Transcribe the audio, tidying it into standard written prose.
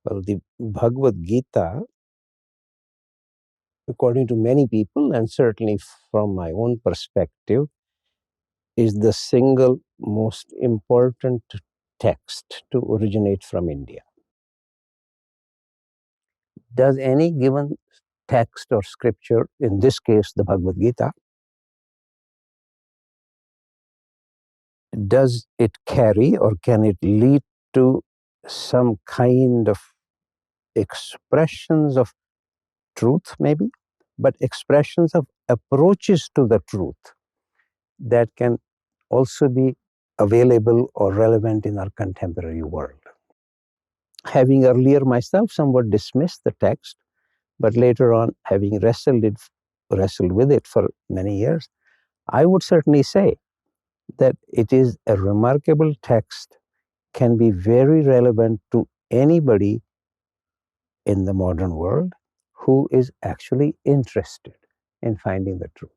Well, the Bhagavad Gita, according to many people, and certainly from my own perspective, is the single most important text to originate from India. Does any given text or scripture, in this case the Bhagavad Gita, does it carry or can it lead to some kind of expressions of truth, maybe, but expressions of approaches to the truth that can also be available or relevant in our contemporary world? Having earlier myself somewhat dismissed the text, but later on having wrestled with it for many years, I would certainly say that it is a remarkable text, can be very relevant to anybody in the modern world who is actually interested in finding the truth.